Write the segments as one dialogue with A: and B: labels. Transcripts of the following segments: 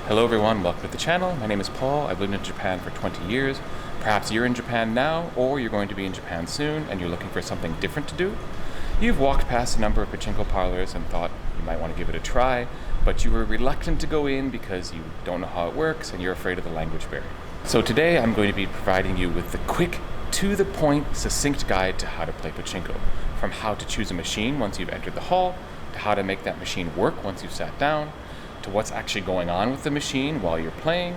A: Hello everyone, welcome to the channel. My name is Paul. I've lived in Japan for 20 years. Perhaps you're in Japan now, or you're going to be in Japan soon and you're looking for something different to do. You've walked past a number of pachinko parlors and thought you might want to give it a try, but you were reluctant to go in because you don't know how it works and you're afraid of the language barrier. So today I'm going to be providing you with the quick, to the point, succinct guide to how to play pachinko. From how to choose a machine once you've entered the hall, to how to make that machine work once you've sat down, to what's actually going on with the machine while you're playing,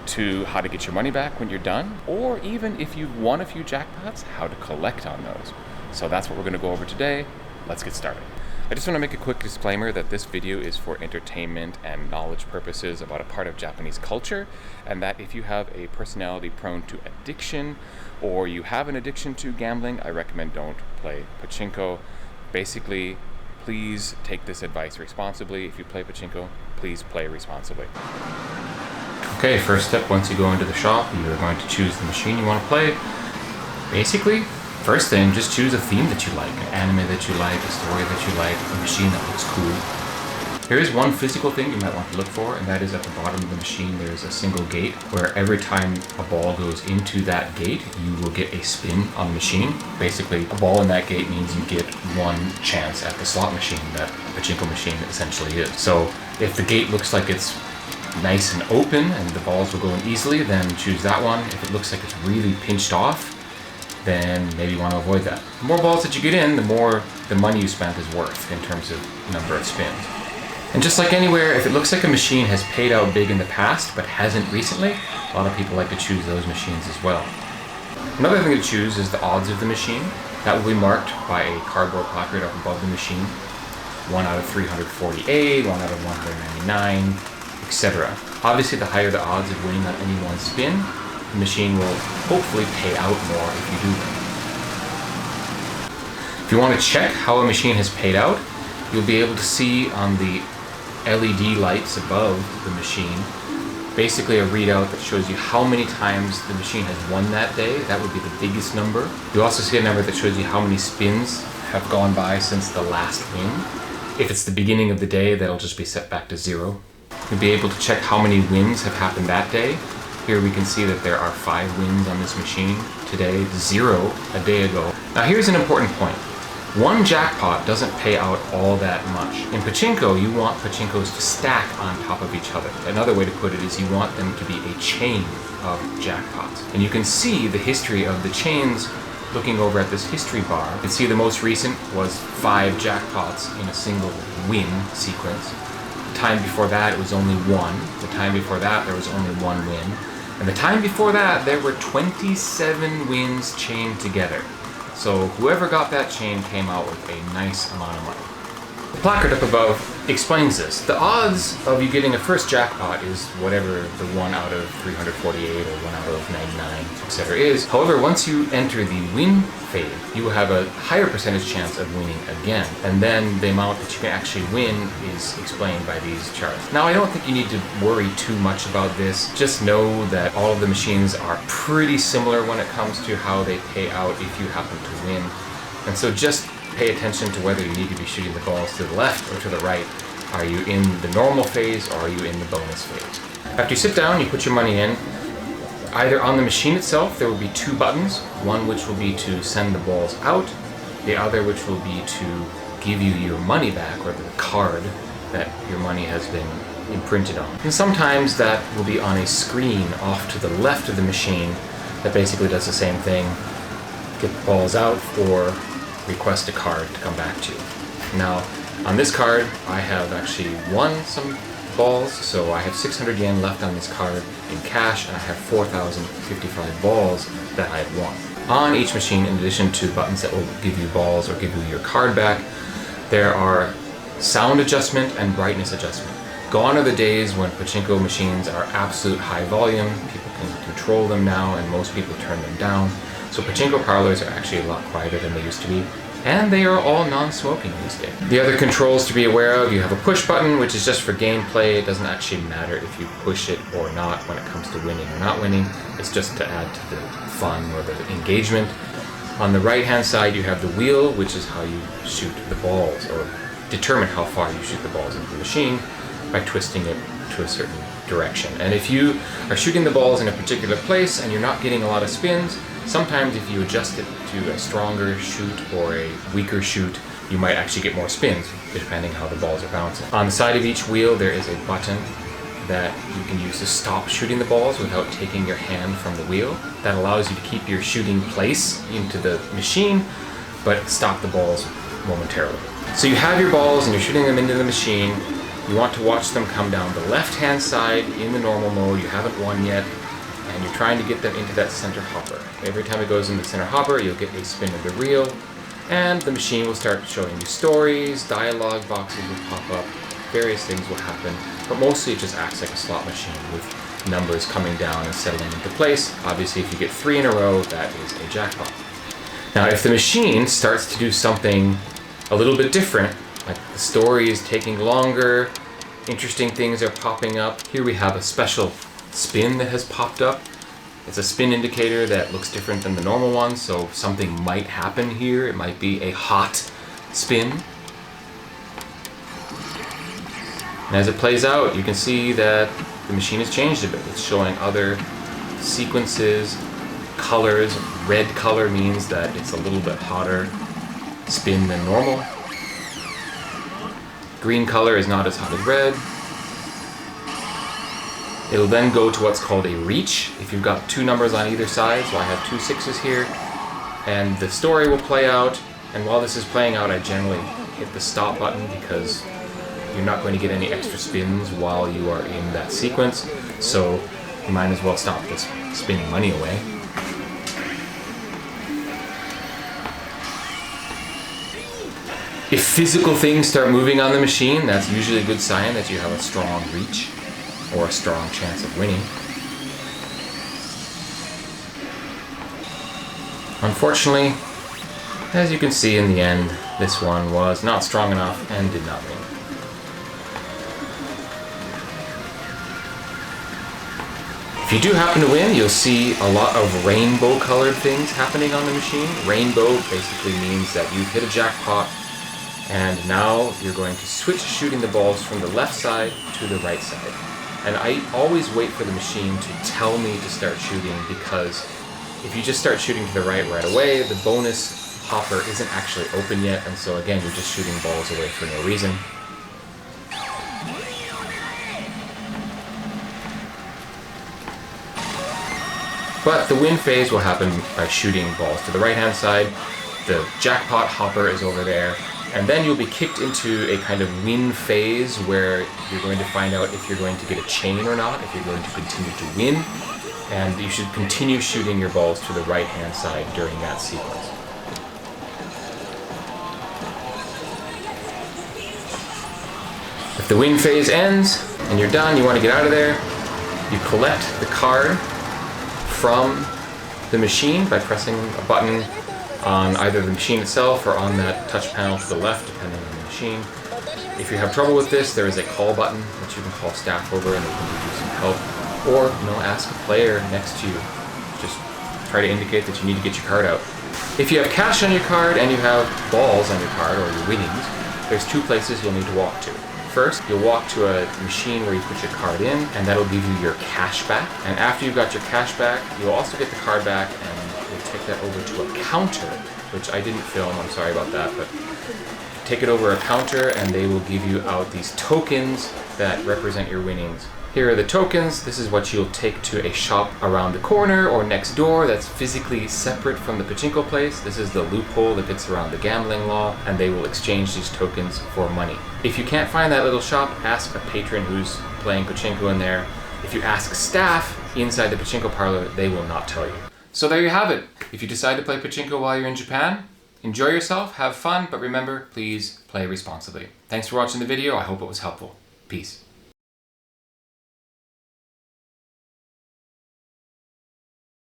A: to how to get your money back when you're done, or even if you've won a few jackpots, how to collect on those. So that's what we're going to go over today. Let's get started. I just want to make a quick disclaimer that this video is for entertainment and knowledge purposes about a part of Japanese culture, and that if you have a personality prone to addiction or you have an addiction to gambling, I recommend don't play pachinko. Basically, please take this advice responsibly. If you play pachinko, please play responsibly. Okay, first step, once you go into the shop, you're going to choose the machine you want to play. Basically, first thing, just choose a theme that you like, an anime that you like, a story that you like, a machine that looks cool. There is one physical thing you might want to look for, and that is at the bottom of the machine there's a single gate where every time a ball goes into that gate, you will get a spin on the machine. Basically, a ball in that gate means you get one chance at the slot machine that a pachinko machine essentially is. So if the gate looks like it's nice and open and the balls will go in easily, then choose that one. If it looks like it's really pinched off, then maybe you want to avoid that. The more balls that you get in, the more the money you spent is worth in terms of number of spins. And just like anywhere, if it looks like a machine has paid out big in the past but hasn't recently, a lot of people like to choose those machines as well. Another thing to choose is the odds of the machine. That will be marked by a cardboard placard up above the machine. 1 out of 348, 1 out of 199, etc. Obviously, the higher the odds of winning on any one spin, the machine will hopefully pay out more if you do win. If you want to check how a machine has paid out, you'll be able to see on the LED lights above the machine basically a readout that shows you how many times the machine has won that day. That would be the biggest number. You'll also see a number that shows you how many spins have gone by since the last win. If it's the beginning of the day, that'll just be set back to 0. You'll be able to check how many wins have happened that day. Here we can see that there are 5 wins on this machine today, 0 a day ago. Now here's an important point. One jackpot doesn't pay out all that much. In pachinko, you want pachinkos to stack on top of each other. Another way to put it is you want them to be a chain of jackpots. And you can see the history of the chains looking over at this history bar. You can see the most recent was 5 jackpots in a single win sequence. The time before that, it was only 1. The time before that, there was only 1 win. And the time before that, there were 27 wins chained together. So whoever got that chain came out with a nice amount of money. The placard up above explains this. The odds of you getting a first jackpot is whatever the 1 out of 348 or 1 out of 99, etc. is. However, once you enter the win phase, you will have a higher percentage chance of winning again. And then the amount that you can actually win is explained by these charts. Now, I don't think you need to worry too much about this. Just know that all of the machines are pretty similar when it comes to how they pay out if you happen to win. And so just pay attention to whether you need to be shooting the balls to the left or to the right. Are you in the normal phase or are you in the bonus phase? After you sit down, you put your money in. Either on the machine itself, there will be 2 buttons. One which will be to send the balls out. The other which will be to give you your money back, or the card that your money has been imprinted on. And sometimes that will be on a screen off to the left of the machine that basically does the same thing. Get the balls out or request a card to come back to you. Now, on this card, I have actually won some balls, so I have 600 yen left on this card in cash, and I have 4,055 balls that I have won. On each machine, in addition to buttons that will give you balls or give you your card back, there are sound adjustment and brightness adjustment. Gone are the days when pachinko machines are absolute high volume. People can control them now, and most people turn them down. So pachinko parlors are actually a lot quieter than they used to be, and they are all non-smoking these days. The other controls to be aware of, you have a push button, which is just for gameplay. It doesn't actually matter if you push it or not when it comes to winning or not winning. It's just to add to the fun or the engagement. On the right-hand side, you have the wheel, which is how you shoot the balls, or determine how far you shoot the balls into the machine by twisting it to a certain direction. And if you are shooting the balls in a particular place and you're not getting a lot of spins, sometimes if you adjust it to a stronger shoot or a weaker shoot, you might actually get more spins, depending how the balls are bouncing. On the side of each wheel, there is a button that you can use to stop shooting the balls without taking your hand from the wheel. That allows you to keep your shooting place into the machine, but stop the balls momentarily. So you have your balls and you're shooting them into the machine. You want to watch them come down the left-hand side in the normal mode. You haven't won yet, and you're trying to get them into that center hopper. Every time it goes in the center hopper, you'll get a spin of the reel, and the machine will start showing you stories, dialogue boxes will pop up, various things will happen, but mostly it just acts like a slot machine with numbers coming down and settling into place. Obviously, if you get 3 in a row, that is a jackpot. Now, if the machine starts to do something a little bit different, like the story is taking longer, interesting things are popping up. Here we have a special spin that has popped up. It's a spin indicator that looks different than the normal one, so something might happen here. It might be a hot spin. And as it plays out, you can see that the machine has changed a bit. It's showing other sequences, colors. Red color means that it's a little bit hotter spin than normal. Green color is not as hot as red. It'll then go to what's called a reach if you've got 2 numbers on either side, so I have 2 6s here. And the story will play out, and while this is playing out, I generally hit the stop button because you're not going to get any extra spins while you are in that sequence, so you might as well stop this spinning money away. If physical things start moving on the machine, that's usually a good sign that you have a strong reach or a strong chance of winning. Unfortunately, as you can see in the end, this one was not strong enough and did not win. If you do happen to win, you'll see a lot of rainbow colored things happening on the machine. Rainbow basically means that you've hit a jackpot, and now you're going to switch shooting the balls from the left side to the right side. And I always wait for the machine to tell me to start shooting, because if you just start shooting to the right away, the bonus hopper isn't actually open yet, and so again, you're just shooting balls away for no reason. But the win phase will happen by shooting balls to the right-hand side. The jackpot hopper is over there. And then you'll be kicked into a kind of win phase where you're going to find out if you're going to get a chain or not, if you're going to continue to win. And you should continue shooting your balls to the right-hand side during that sequence. If the win phase ends and you're done, you want to get out of there, you collect the card from the machine by pressing a button on either the machine itself or on that touch panel to the left, depending on the machine. If you have trouble with this, there is a call button that you can call staff over and they can give you some help. Or, ask a player next to you. Just try to indicate that you need to get your card out. If you have cash on your card and you have balls on your card or your winnings, there's 2 places you'll need to walk to. First, you'll walk to a machine where you put your card in, and that'll give you your cash back. And after you've got your cash back, you'll also get the card back, and you'll take that over to a counter, which I didn't film, I'm sorry about that, but take it over a counter and they will give you out these tokens that represent your winnings. Here are the tokens. This is what you'll take to a shop around the corner or next door that's physically separate from the pachinko place. This is the loophole that gets around the gambling law, and they will exchange these tokens for money. If you can't find that little shop, ask a patron who's playing pachinko in there. If you ask staff inside the pachinko parlor, they will not tell you. So there you have it. If you decide to play pachinko while you're in Japan, enjoy yourself, have fun, but remember, please play responsibly. Thanks for watching the video. I hope it was helpful. Peace.